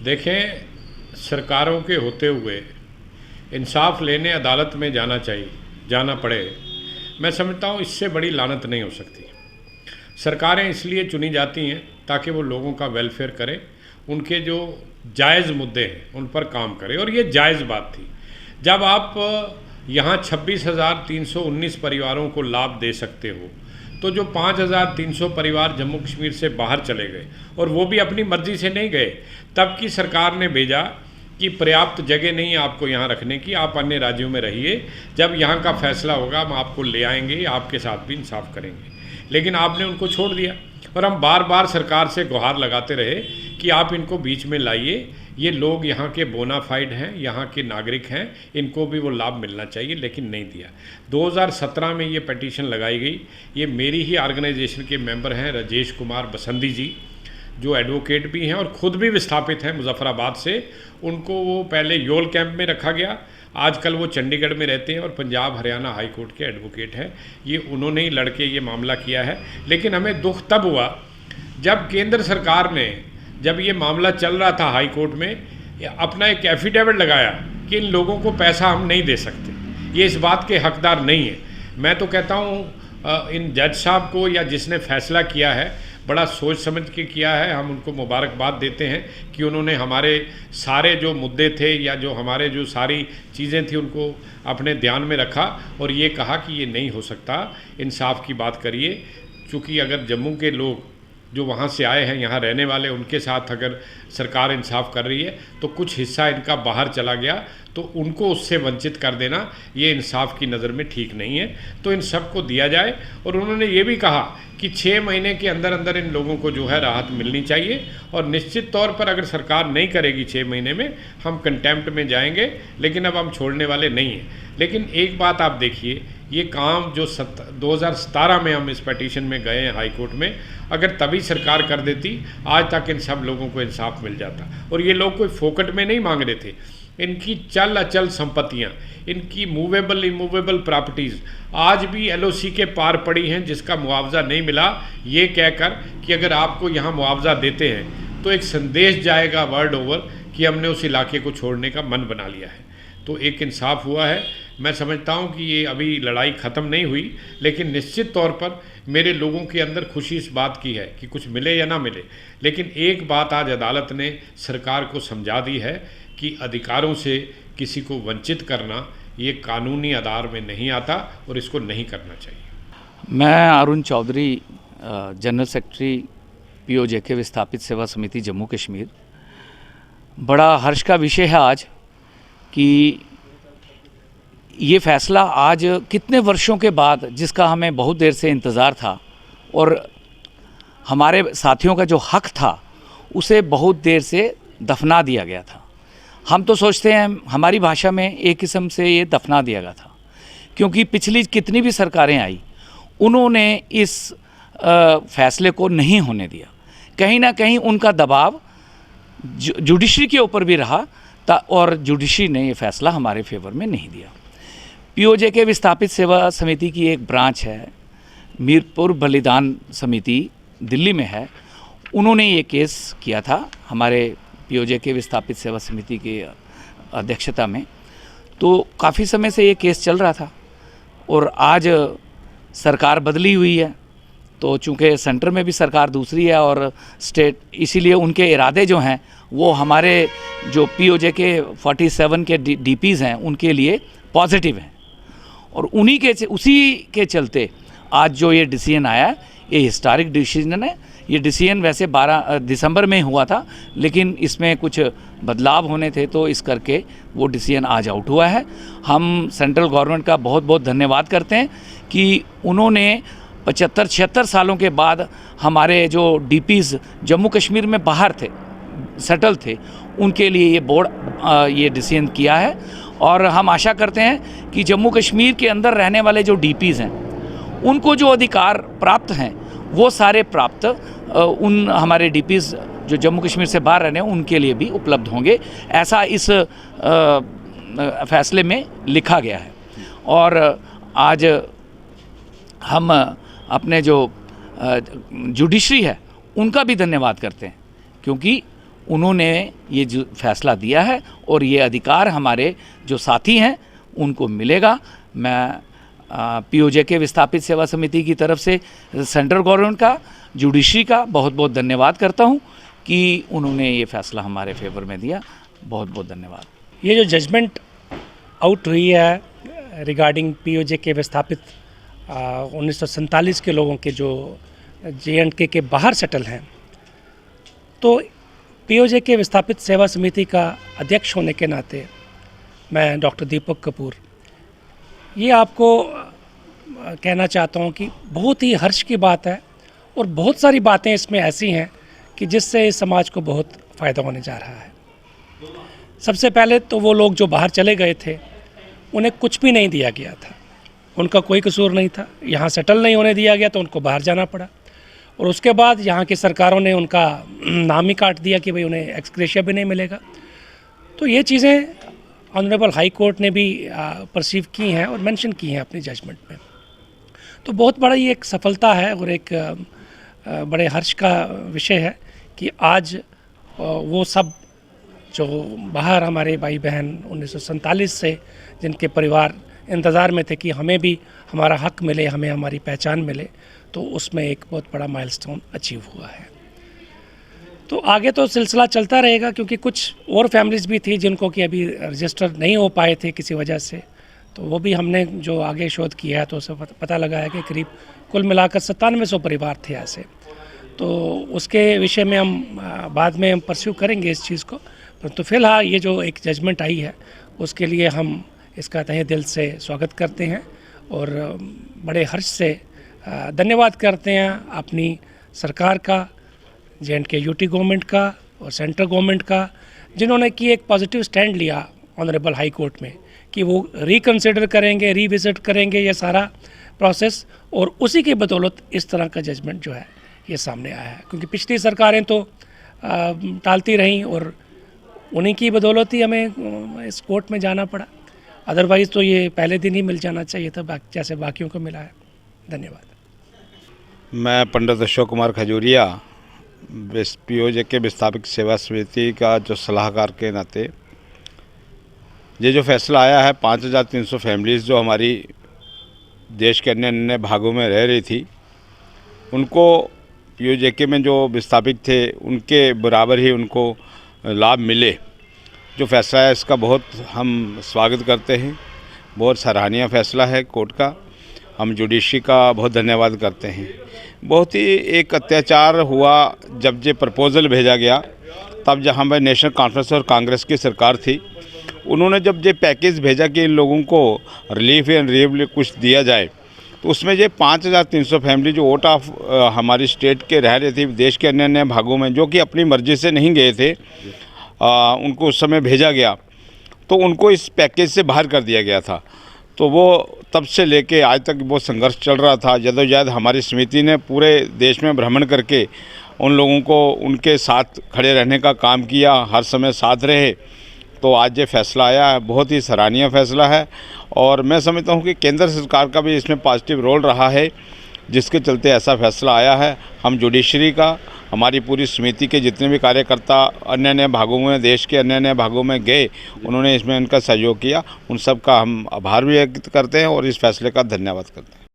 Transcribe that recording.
देखें, सरकारों के होते हुए इंसाफ लेने अदालत में जाना पड़े, मैं समझता हूँ इससे बड़ी लानत नहीं हो सकती। सरकारें इसलिए चुनी जाती हैं ताकि वो लोगों का वेलफेयर करें, उनके जो जायज़ मुद्दे हैं उन पर काम करें, और ये जायज़ बात थी। जब आप यहाँ 26,319 परिवारों को लाभ दे सकते हो, तो जो 5,300 परिवार जम्मू कश्मीर से बाहर चले गए, और वो भी अपनी मर्ज़ी से नहीं गए, तब की सरकार ने भेजा कि पर्याप्त जगह नहीं है आपको यहाँ रखने की, आप अन्य राज्यों में रहिए, जब यहाँ का फैसला होगा हम आपको ले आएंगे, आपके साथ भी इंसाफ करेंगे। लेकिन आपने उनको छोड़ दिया, और हम बार बार सरकार से गुहार लगाते रहे कि आप इनको बीच में लाइए, ये लोग यहाँ के बोनाफाइड हैं, यहाँ के नागरिक हैं, इनको भी वो लाभ मिलना चाहिए, लेकिन नहीं दिया। 2017 में ये पिटीशन लगाई गई। ये मेरी ही ऑर्गेनाइजेशन के मेंबर हैं राजेश कुमार बसंती जी, जो एडवोकेट भी हैं और ख़ुद भी विस्थापित हैं मुजफ्फराबाद से। उनको वो पहले योल कैंप में रखा गया, आजकल वो चंडीगढ़ में रहते हैं और पंजाब हरियाणा हाई कोर्ट के एडवोकेट हैं। ये उन्होंने ही लड़के ये मामला किया है। लेकिन हमें दुख तब हुआ जब केंद्र सरकार ने, जब ये मामला चल रहा था हाई कोर्ट में, अपना एक एफिडेविट लगाया कि इन लोगों को पैसा हम नहीं दे सकते, ये इस बात के हकदार नहीं है। मैं तो कहता हूँ इन जज साहब को या जिसने फैसला किया है, बड़ा सोच समझ के किया है। हम उनको मुबारकबाद देते हैं कि उन्होंने हमारे सारे जो मुद्दे थे या जो हमारे जो सारी चीज़ें थी उनको अपने ध्यान में रखा और ये कहा कि ये नहीं हो सकता, इंसाफ की बात करिए। क्योंकि अगर जम्मू के लोग जो वहाँ से आए हैं, यहाँ रहने वाले, उनके साथ अगर सरकार इंसाफ कर रही है तो कुछ हिस्सा इनका बाहर चला गया, तो उनको उससे वंचित कर देना ये इंसाफ की नज़र में ठीक नहीं है। तो इन सब को दिया जाए। और उन्होंने ये भी कहा कि 6 महीने के अंदर अंदर इन लोगों को जो है राहत मिलनी चाहिए, और निश्चित तौर पर अगर सरकार नहीं करेगी 6 महीने में, हम कंटेम्प्ट में जाएंगे। लेकिन अब हम छोड़ने वाले नहीं हैं। लेकिन एक बात आप देखिए, ये काम जो 2017 में हम इस पिटीशन में गए हैं हाई कोर्ट में, अगर तभी सरकार कर देती, आज तक इन सब लोगों को इंसाफ मिल जाता। और ये लोग कोई फोकट में नहीं मांग रहे थे। इनकी चल अचल संपत्तियाँ, इनकी मूवेबल इमूवेबल प्रॉपर्टीज़ आज भी LOC के पार पड़ी हैं, जिसका मुआवजा नहीं मिला। ये कहकर कि अगर आपको यहाँ मुआवजा देते हैं तो एक संदेश जाएगा वर्ल्ड ओवर कि हमने उस इलाके को छोड़ने का मन बना लिया है। तो एक इंसाफ हुआ है। मैं समझता हूँ कि ये अभी लड़ाई ख़त्म नहीं हुई, लेकिन निश्चित तौर पर मेरे लोगों के अंदर खुशी इस बात की है कि कुछ मिले या ना मिले, लेकिन एक बात आज अदालत ने सरकार को समझा दी है कि अधिकारों से किसी को वंचित करना ये कानूनी आधार में नहीं आता और इसको नहीं करना चाहिए। मैं Arun Chaudhary, general secretary POJK विस्थापित सेवा समिति जम्मू कश्मीर। बड़ा हर्ष का विषय है आज कि ये फैसला आज कितने वर्षों के बाद, जिसका हमें बहुत देर से इंतज़ार था और हमारे साथियों का जो हक था उसे बहुत देर से दफना दिया गया था। हम तो सोचते हैं, हमारी भाषा में एक किस्म से ये दफना दिया गया था, क्योंकि पिछली कितनी भी सरकारें आई उन्होंने इस फैसले को नहीं होने दिया। कहीं ना कहीं उनका दबाव जुडिशरी के ऊपर भी रहा और जुडिशरी ने ये फैसला हमारे फेवर में नहीं दिया। POJK विस्थापित सेवा समिति की एक ब्रांच है, मीरपुर बलिदान समिति दिल्ली में है। उन्होंने ये केस किया था हमारे POJK विस्थापित सेवा समिति की अध्यक्षता में। तो काफ़ी समय से ये केस चल रहा था और आज सरकार बदली हुई है, तो चूँकि सेंटर में भी सरकार दूसरी है और स्टेट, इसीलिए उनके इरादे जो हैं वो हमारे जो POJK 47 के DPs हैं उनके लिए पॉजिटिव हैं। और उसी के चलते आज जो ये डिसीजन आया है, ये हिस्टोरिक डिसीजन है। ये डिसीजन वैसे 12 दिसंबर में हुआ था, लेकिन इसमें कुछ बदलाव होने थे, तो इस करके वो डिसीजन आज आउट हुआ है। हम सेंट्रल गवर्नमेंट का बहुत बहुत धन्यवाद करते हैं कि उन्होंने 75-76 सालों के बाद हमारे जो DPs जम्मू कश्मीर में बाहर थे, सेटल थे, उनके लिए ये बोर्ड ये डिसीजन किया है। और हम आशा करते हैं कि जम्मू कश्मीर के अंदर रहने वाले जो DPs हैं उनको जो अधिकार प्राप्त हैं वो सारे प्राप्त उन हमारे DPs जो जम्मू कश्मीर से बाहर रहने हैं उनके लिए भी उपलब्ध होंगे, ऐसा इस फैसले में लिखा गया है। और आज हम अपने जो जुडिशरी है उनका भी धन्यवाद करते हैं, क्योंकि उन्होंने ये जो फैसला दिया है और ये अधिकार हमारे जो साथी हैं उनको मिलेगा। मैं पीओजे के विस्थापित सेवा समिति की तरफ से सेंट्रल गवर्नमेंट का, जुडिशरी का बहुत बहुत धन्यवाद करता हूँ कि उन्होंने ये फैसला हमारे फेवर में दिया। बहुत बहुत धन्यवाद। ये जो जजमेंट आउट हुई है रिगार्डिंग पीओजे के विस्थापित 1947 के लोगों के जो JNK के बाहर सेटल हैं, तो पीओजे के विस्थापित सेवा समिति का अध्यक्ष होने के नाते मैं डॉक्टर दीपक कपूर ये आपको कहना चाहता हूँ कि बहुत ही हर्ष की बात है और बहुत सारी बातें इसमें ऐसी हैं कि जिससे इस समाज को बहुत फ़ायदा होने जा रहा है। सबसे पहले तो वो लोग जो बाहर चले गए थे उन्हें कुछ भी नहीं दिया गया था, उनका कोई कसूर नहीं था, यहाँ सेटल नहीं होने दिया गया तो उनको बाहर जाना पड़ा। और उसके बाद यहाँ की सरकारों ने उनका नाम ही काट दिया कि भाई उन्हें एक्सग्रेशिया भी नहीं मिलेगा। तो ये चीज़ें ऑनरेबल हाई कोर्ट ने भी परसीव की हैं और मेंशन की हैं अपनी जजमेंट में। तो बहुत बड़ा ये एक सफलता है और एक बड़े हर्ष का विषय है कि आज वो सब जो बाहर हमारे भाई बहन 1947 से जिनके परिवार इंतज़ार में थे कि हमें भी हमारा हक मिले, हमें हमारी पहचान मिले, तो उसमें एक बहुत बड़ा माइलस्टोन अचीव हुआ है। तो आगे तो सिलसिला चलता रहेगा क्योंकि कुछ और फैमिलीज़ भी थी जिनको कि अभी रजिस्टर नहीं हो पाए थे किसी वजह से, तो वो भी हमने जो आगे शोध किया है तो उससे पता लगा है कि करीब कुल मिलाकर 9700 परिवार थे ऐसे। तो उसके विषय में हम बाद में हम परस्यू करेंगे इस चीज़ को, परंतु फिलहाल ये जो एक जजमेंट आई है उसके लिए हम इसका तहे दिल से स्वागत करते हैं और बड़े हर्ष से धन्यवाद करते हैं अपनी सरकार का, JNK यूटी गवर्नमेंट का और सेंट्रल गवर्नमेंट का, जिन्होंने कि एक पॉजिटिव स्टैंड लिया ऑनरेबल हाई कोर्ट में कि वो रिकंसिडर करेंगे, रिविजिट करेंगे ये सारा प्रोसेस, और उसी की बदौलत इस तरह का जजमेंट जो है ये सामने आया है। क्योंकि पिछली सरकारें तो टालती रहीं और उन्हीं की बदौलत ही हमें इस कोर्ट में जाना पड़ा, अदरवाइज़ तो ये पहले दिन ही मिल जाना चाहिए था जैसे बाकियों को मिला है। धन्यवाद। मैं पंडित अशोक कुमार खजूरिया पीओजे के विस्थापित सेवा समिति का जो सलाहकार के नाते ये जो फैसला आया है 5300 फैमिलीज़ जो हमारी देश के अन्य अन्य भागों में रह रही थी उनको पीओजे में जो विस्थापित थे उनके बराबर ही उनको लाभ मिले, जो फैसला है इसका बहुत हम स्वागत करते हैं। बहुत सराहनीय फैसला है कोर्ट का, हम जुडिशरी का बहुत धन्यवाद करते हैं। बहुत ही एक अत्याचार हुआ जब ये प्रपोज़ल भेजा गया, तब जहाँ पर नेशनल कॉन्फ्रेंस और कांग्रेस की सरकार थी, उन्होंने जब ये पैकेज भेजा कि इन लोगों को रिलीफ एंड रिलीफ कुछ दिया जाए, तो उसमें ये 5300 फैमिली जो आउट ऑफ हमारी स्टेट के रह रहे थे देश के अन्य अन्य भागों में, जो कि अपनी मर्ज़ी से नहीं गए थे, उनको उस समय भेजा गया तो उनको इस पैकेज से बाहर कर दिया गया था। तो वो तब से लेके आज तक वो संघर्ष चल रहा था। जदोजहद हमारी समिति ने पूरे देश में भ्रमण करके उन लोगों को उनके साथ खड़े रहने का काम किया, हर समय साथ रहे। तो आज ये फैसला आया है, बहुत ही सराहनीय फैसला है और मैं समझता हूँ कि केंद्र सरकार का भी इसमें पॉजिटिव रोल रहा है, जिसके चलते ऐसा फैसला आया है। हम जुडिशरी का, हमारी पूरी समिति के जितने भी कार्यकर्ता अन्य अन्य भागों में, देश के अन्य अन्य भागों में गए, उन्होंने इसमें उनका सहयोग किया, उन सब का हम आभार भी व्यक्त करते हैं और इस फैसले का धन्यवाद करते हैं।